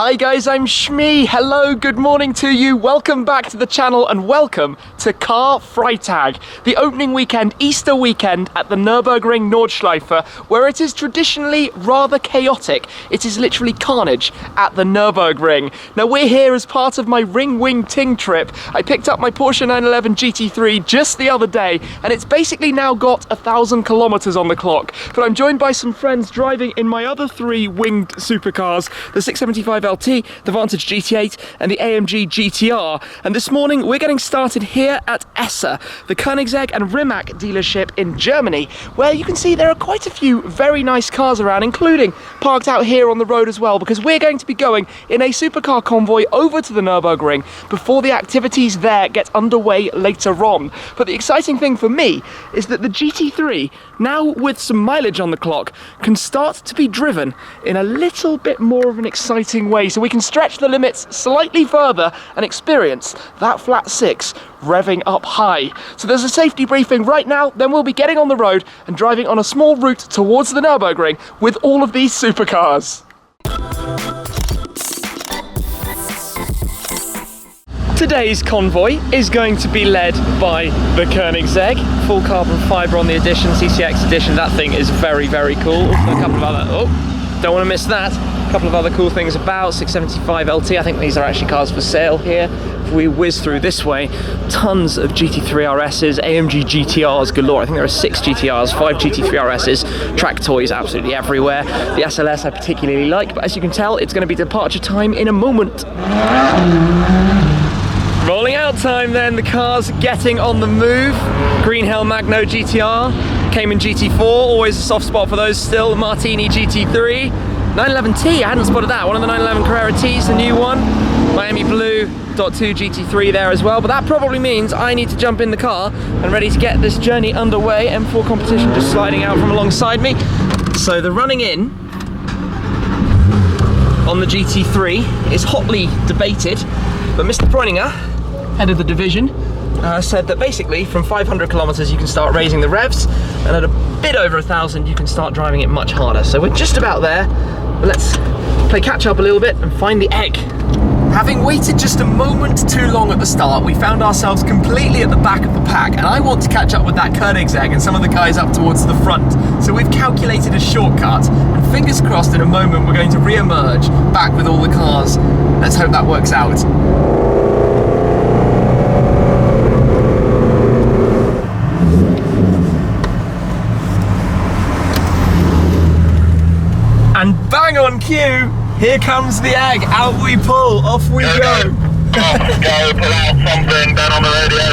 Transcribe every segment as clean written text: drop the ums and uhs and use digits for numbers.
Hi guys, I'm Shmee. Hello, good morning to you. Welcome back to the channel and welcome to Car Freitag, the opening weekend, Easter weekend at the Nurburgring Nordschleife, where it is traditionally rather chaotic. It is literally carnage at the Nurburgring. Now we're here as part of my Ring Wing Ting trip. I picked up my Porsche 911 GT3 just the other day and it's basically now got 1,000 kilometers on the clock. But I'm joined by some friends driving in my other three winged supercars, the 675 LT, the Vantage GT8 and the AMG GTR. And this morning we're getting started here at Esser, the Koenigsegg and Rimac dealership in Germany, where you can see there are quite a few very nice cars around, including parked out here on the road as well, because we're going to be going in a supercar convoy over to the Nürburgring before the activities there get underway later on. But the exciting thing for me is that the GT3, now with some mileage on the clock, can start to be driven in a little bit more of an exciting way, so we can stretch the limits slightly further and experience that flat six revving up high. So there's a safety briefing right now, then we'll be getting on the road and driving on a small route towards the Nürburgring with all of these supercars. Today's convoy is going to be led by the Koenigsegg, full carbon fibre on the edition, CCX edition. That thing is very, very cool. Also a couple of other, don't want to miss that. A couple of other cool things about 675 LT. I think these are actually cars for sale here. If we whiz through this way, tons of GT3 RSs, AMG GTRs galore. I think there are 6 GTRs, 5 GT3 RSs, track toys absolutely everywhere. The SLS I particularly like, but as you can tell, it's going to be departure time in a moment. Rolling out time then, the car's getting on the move. Green Hell Magno GTR, came in GT4, always a soft spot for those still. Martini GT3, 911T, I hadn't spotted that, one of the 911 Carrera T's, the new one. Miami Blue .2 GT3 there as well, but that probably means I need to jump in the car and ready to get this journey underway. M4 competition just sliding out from alongside me. So the running in on the GT3 is hotly debated, but Mr. Preuninger, head of the division, said that basically from 500 kilometers you can start raising the revs, and at a bit over 1,000 you can start driving it much harder. So we're just about there, but let's play catch up a little bit and find the egg. Having waited just a moment too long at the start, we found ourselves completely at the back of the pack, and I want to catch up with that Koenigsegg and some of the guys up towards the front. So we've calculated a shortcut, and fingers crossed in a moment we're going to re-emerge back with all the cars. Let's hope that works out. And bang on cue, here comes the egg, out we pull, off we go. Go, pull out something, then on the radio.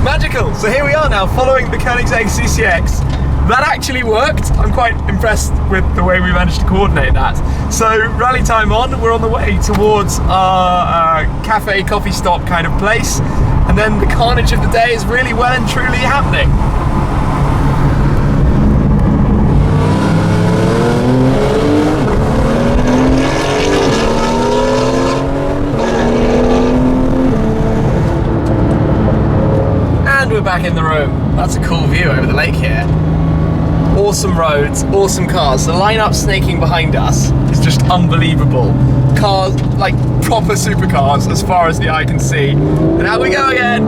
Magical, so here we are now, following the Koenigsegg CCX. That actually worked. I'm quite impressed with the way we managed to coordinate that. So rally time on, we're on the way towards our cafe, coffee stop kind of place. And then the carnage of the day is really well and truly happening. We're back in the room. That's a cool view over the lake here. Awesome roads, awesome cars. The lineup snaking behind us is just unbelievable. Cars, like proper supercars as far as the eye can see. And out we go again.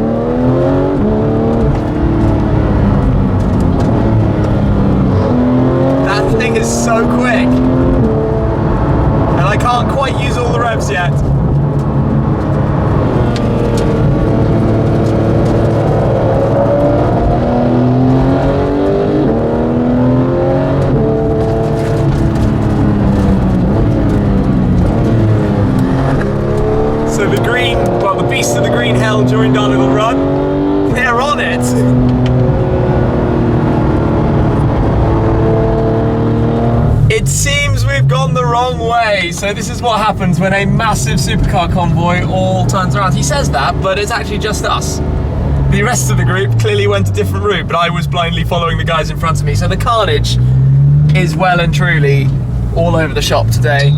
That thing is so quick. And I can't quite use all the revs yet. Of the Green Hell joined our little run. They're on it. It seems we've gone the wrong way. So this is what happens when a massive supercar convoy all turns around. He says that, but it's actually just us. The rest of the group clearly went a different route, but I was blindly following the guys in front of me. So the carnage is well and truly all over the shop today.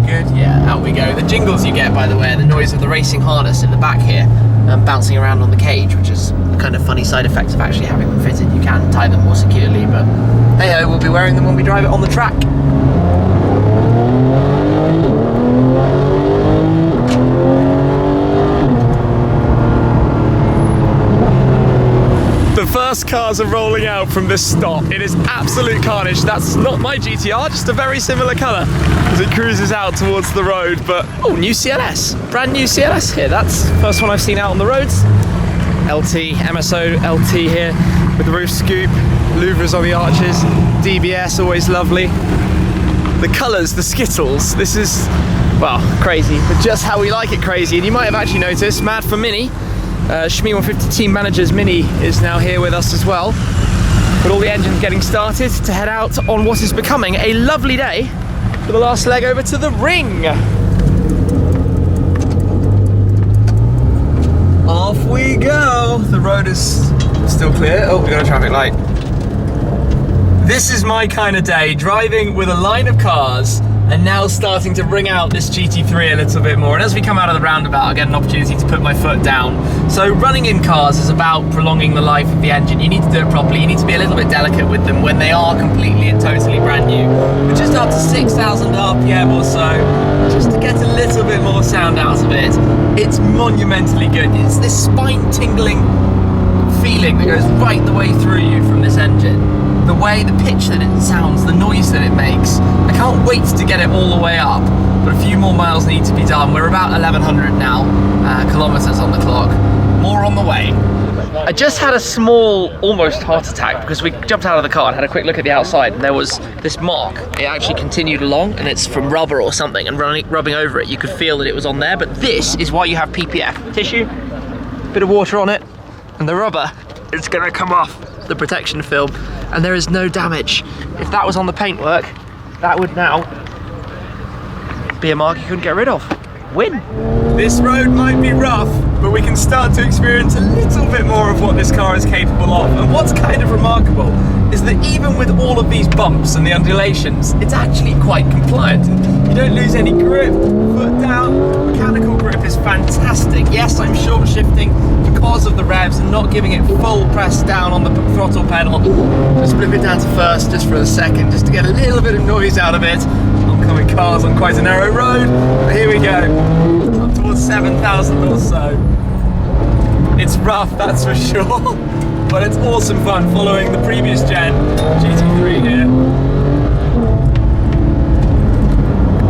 Good, yeah, out we go. The jingles you get, by the way, the noise of the racing harness in the back here, bouncing around on the cage, which is a kind of funny side effect of actually having them fitted. You can tie them more securely, but hey-ho, we'll be wearing them when we drive it on the track. cars are rolling out from this stop. It is absolute carnage. That's not my GTR, just a very similar colour as it cruises out towards the road. But, oh, new CLS. Brand new CLS here. That's the first one I've seen out on the roads. LT, MSO LT here with the roof scoop, louvres on the arches, DBS, always lovely. The colours, the skittles, this is, well, crazy, but just how we like it crazy. And you might have actually noticed, Mad for Mini, Shmi 150 Team Manager's Mini is now here with us as well. With all the engines getting started to head out on what is becoming a lovely day for the last leg over to the Ring. Off we go. The road is still clear. Oh, we got a traffic light. This is my kind of day, driving with a line of cars and now starting to bring out this GT3 a little bit more. And as we come out of the roundabout, I get an opportunity to put my foot down. So running in cars is about prolonging the life of the engine. You need to do it properly. You need to be a little bit delicate with them when they are completely and totally brand new. But just up to 6,000 RPM or so, just to get a little bit more sound out of it, it's monumentally good. It's this spine-tingling feeling that goes right the way through you from this engine. The way, the pitch that it sounds, the noise that it makes. I can't wait to get it all the way up, but a few more miles need to be done. We're about 1,100 now, kilometers on the clock. More on the way. I just had a small, almost heart attack because we jumped out of the car and had a quick look at the outside, and there was this mark. It actually continued along, and it's from rubber or something, and rubbing over it, you could feel that it was on there, but this is why you have PPF. Tissue, bit of water on it, and the rubber is gonna come off the protection film, and there is no damage. If that was on the paintwork, that would now be a mark you couldn't get rid of. Win. This road might be rough, but we can start to experience a little bit more of what this car is capable of. And what's kind of remarkable is that even with all of these bumps and the undulations, it's actually quite compliant. You don't lose any grip, foot down, mechanical grip is fantastic. Yes, I'm short shifting because of the revs and not giving it full press down on the throttle pedal. Just flip it down to first just for a second, just to get a little bit of noise out of it. Oncoming cars on quite a narrow road, but here we go, up towards 7,000 or so. It's rough, that's for sure, but it's awesome fun following the previous gen GT3 here.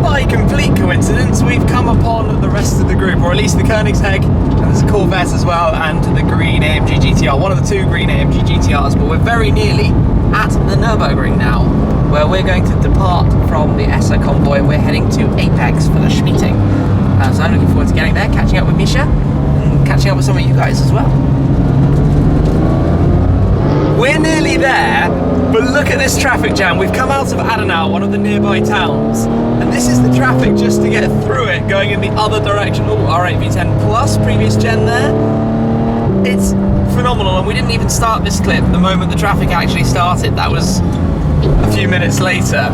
By complete coincidence, we've come upon the rest of the group, or at least the Koenigsegg, and there's a Corvette as well, and the green AMG GTR, one of the two green AMG GTRs, but we're very nearly at the Nurburgring now, where we're going to depart from the Esser Convoy. We're heading to Apex for the Schmeeting. So I'm looking forward to getting there, catching up with Misha, and catching up with some of you guys as well. We're nearly there, but look at this traffic jam. We've come out of Adenau, one of the nearby towns, and this is the traffic just to get through it, going in the other direction. Oh, R8 V10 Plus, previous gen there. It's phenomenal, and we didn't even start this clip the moment the traffic actually started. That was a few minutes later.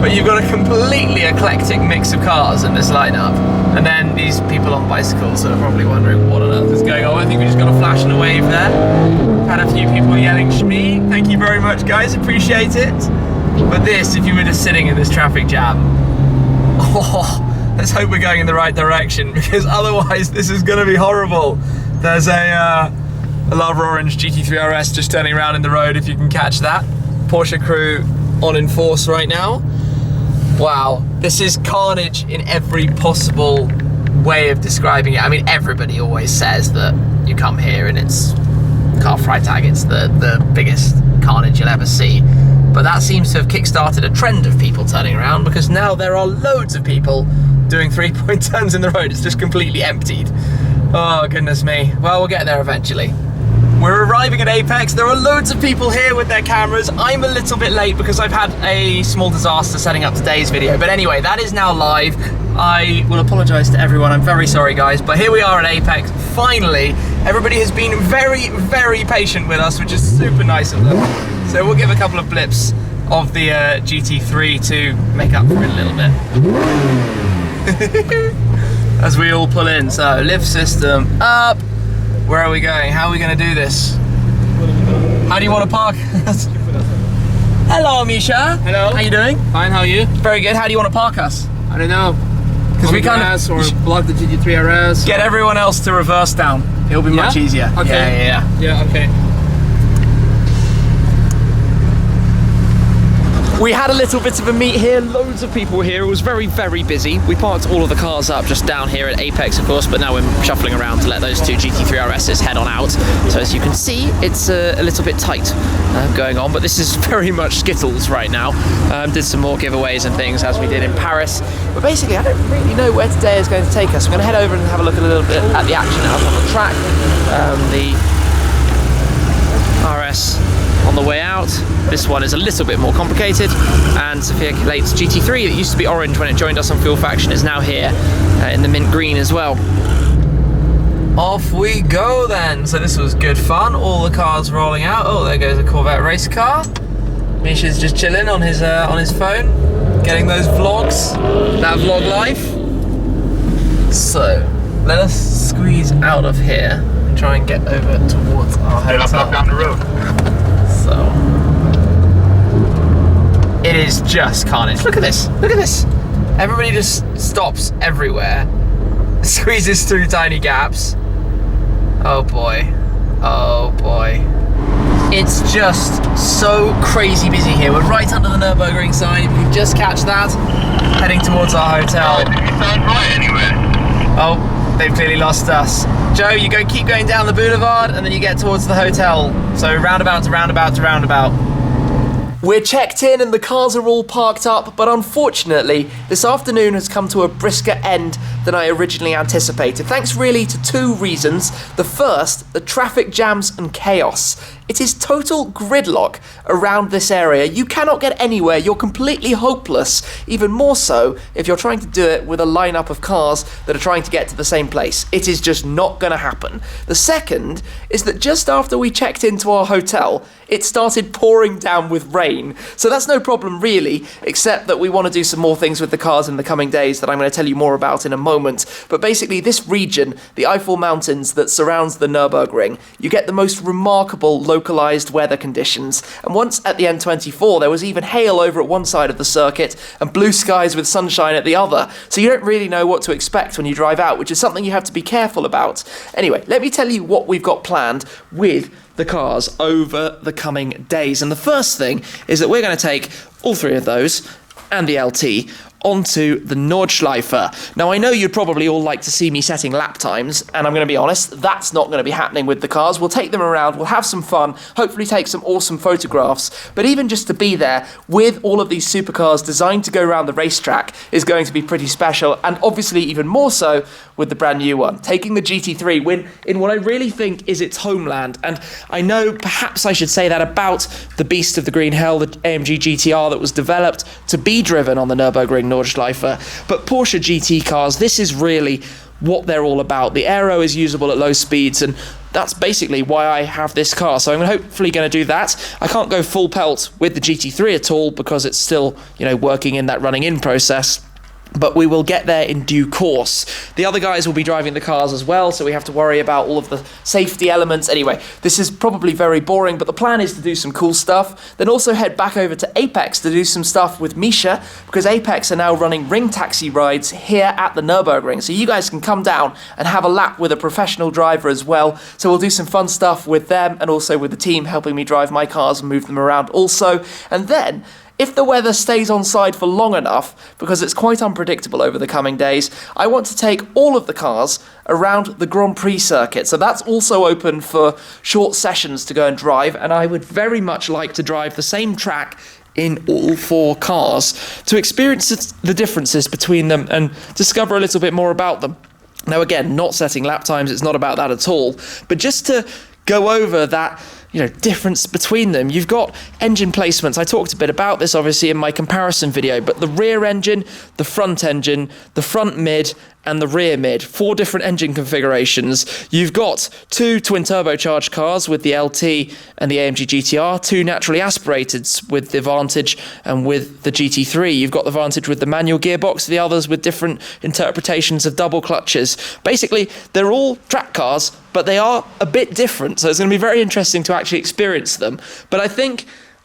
But you've got a completely eclectic mix of cars in this lineup. And then these people on bicycles that are probably wondering what on earth is going on. I think we just got a flash and a wave there. Had a few people yelling Shmee. Thank you very much, guys, appreciate it. But this, if you were just sitting in this traffic jam, oh, let's hope we're going in the right direction, because otherwise this is gonna be horrible. There's a Lava Orange GT3 RS just turning around in the road, if you can catch that. Porsche crew on in force right now. Wow, this is carnage in every possible way of describing it. I mean, everybody always says that you come here and it's Car Freitag, it's the biggest carnage you'll ever see. But that seems to have kick-started a trend of people turning around, because now there are loads of people doing 3-point turns in the road. It's just completely emptied. Oh, goodness me. Well, we'll get there eventually. We're arriving at Apex. There are loads of people here with their cameras. I'm a little bit late because I've had a small disaster setting up today's video. But anyway, that is now live. I will apologize to everyone. I'm very sorry, guys. But here we are at Apex. Finally, everybody has been very, very patient with us, which is super nice of them. So we'll give a couple of blips of the GT3 to make up for it a little bit. As we all pull in. So lift system up. Where are we going? How are we going to do this? How do you want to park? Hello, Misha. Hello. How you doing? Fine, how are you? Very good. How do you want to park us? I don't know. Because we kind of or block the GT3 RS. Get everyone else to reverse down. It'll be much easier. Okay. Yeah. Yeah, okay. We had a little bit of a meet here, loads of people here. It was very, very busy. We parked all of the cars up just down here at Apex, of course, but now we're shuffling around to let those two GT3 RSs head on out. So as you can see, it's a little bit tight going on, but this is very much Skittles right now. Did some more giveaways and things as we did in Paris. But basically, I don't really know where today is going to take us. We're going to head over and have a look a little bit at the action out on the track. The RS on the way out. This one is a little bit more complicated, and Sophia Calate's GT3 that used to be orange when it joined us on Fuel Faction is now here in the mint green as well. Off we go then. So this was good fun, all the cars rolling out. Oh, there goes a Corvette race car. Misha's just chilling on his phone, getting those vlogs, that vlog life. So let us squeeze out of here and try and get over towards our hotel. Down the road. So it is just carnage. Look at this. Look at this. Everybody just stops everywhere, squeezes through tiny gaps. Oh boy. Oh boy. It's just so crazy busy here. We're right under the Nurburgring sign. If you can just catch that, heading towards our hotel. Did you sound right anywhere? Oh, they've clearly lost us. Joe, you keep going down the boulevard and then you get towards the hotel. So roundabout to roundabout to roundabout. We're checked in and the cars are all parked up, but unfortunately, this afternoon has come to a brisker end than I originally anticipated. Thanks really to two reasons. The first, the traffic jams and chaos. It is total gridlock around this area. You cannot get anywhere. You're completely hopeless. Even more so if you're trying to do it with a lineup of cars that are trying to get to the same place. It is just not going to happen. The second is that just after we checked into our hotel, it started pouring down with rain. So that's no problem really, except that we want to do some more things with the cars in the coming days that I'm going to tell you more about in a moment. But basically this region, the Eifel Mountains that surrounds the Nurburgring, you get the most remarkable localized weather conditions. And once at the N24, there was even hail over at one side of the circuit and blue skies with sunshine at the other. So you don't really know what to expect when you drive out, which is something you have to be careful about. Anyway, let me tell you what we've got planned with the cars over the coming days. And the first thing is that we're going to take all three of those and the LT onto the Nordschleife. Now, I know you'd probably all like to see me setting lap times, and I'm going to be honest, that's not going to be happening with the cars. We'll take them around, we'll have some fun, hopefully take some awesome photographs, but even just to be there with all of these supercars designed to go around the racetrack is going to be pretty special, and obviously even more so with the brand new one, taking the GT3 in what I really think is its homeland. And I know perhaps I should say that about the beast of the Green Hell, the AMG GTR that was developed to be driven on the Nurburgring Nordschleife, but Porsche GT cars, this is really what they're all about. The aero is usable at low speeds, and that's basically why I have this car. So I'm hopefully going to do that. I can't go full pelt with the GT3 at all because it's still, working in that running in process. But we will get there in due course. The other guys will be driving the cars as well, so we have to worry about all of the safety elements. Anyway, this is probably very boring, but the plan is to do some cool stuff. Then also head back over to Apex to do some stuff with Misha, because Apex are now running ring taxi rides here at the Nurburgring. So you guys can come down and have a lap with a professional driver as well. So we'll do some fun stuff with them and also with the team helping me drive my cars and move them around also. And then, if the weather stays on side for long enough, because it's quite unpredictable over the coming days, I want to take all of the cars around the Grand Prix circuit. So that's also open for short sessions to go and drive, and I would very much like to drive the same track in all four cars to experience the differences between them and discover a little bit more about them. Now again, not setting lap times, it's not about that at all, but just to go over that difference between them. You've got engine placements. I talked a bit about this obviously in my comparison video, but the rear engine, the front mid, and the rear mid, 4 different engine configurations. You've got 2 twin turbocharged cars with the LT and the AMG GTR, 2 naturally aspirated with the Vantage and with the GT3. You've got the Vantage with the manual gearbox, the others with different interpretations of double clutches. Basically, they're all track cars, but they are a bit different, so it's going to be very interesting to actually experience them. But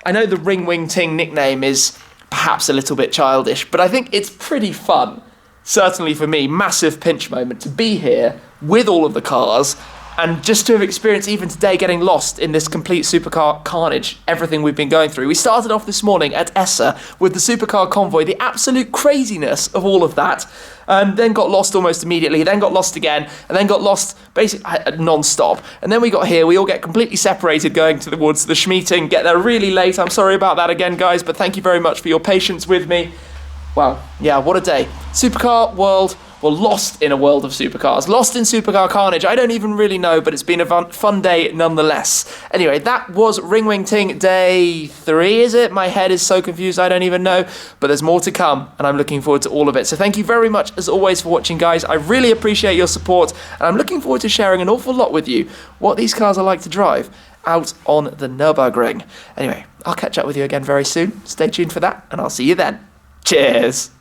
I know the Ring Wing Ting nickname is perhaps a little bit childish, but I think it's pretty fun. Certainly for me, massive pinch moment to be here with all of the cars And just to have experienced even today getting lost in this complete supercar carnage, everything we've been going through. We started off this morning at Esser with the supercar convoy, the absolute craziness of all of that, and then got lost almost immediately, then got lost again, and then got lost basically non-stop. And then we got here, we all get completely separated going towards the meeting, get there really late. I'm sorry about that again, guys, but thank you very much for your patience with me. Wow, yeah, what a day. Supercar world. Well, lost in a world of supercars. Lost in supercar carnage. I don't even really know, but it's been a fun day nonetheless. Anyway, that was Ring Wing Ting day 3, is it? My head is so confused, I don't even know. But there's more to come, and I'm looking forward to all of it. So thank you very much, as always, for watching, guys. I really appreciate your support, and I'm looking forward to sharing an awful lot with you what these cars are like to drive out on the Nurburgring. Anyway, I'll catch up with you again very soon. Stay tuned for that, and I'll see you then. Cheers!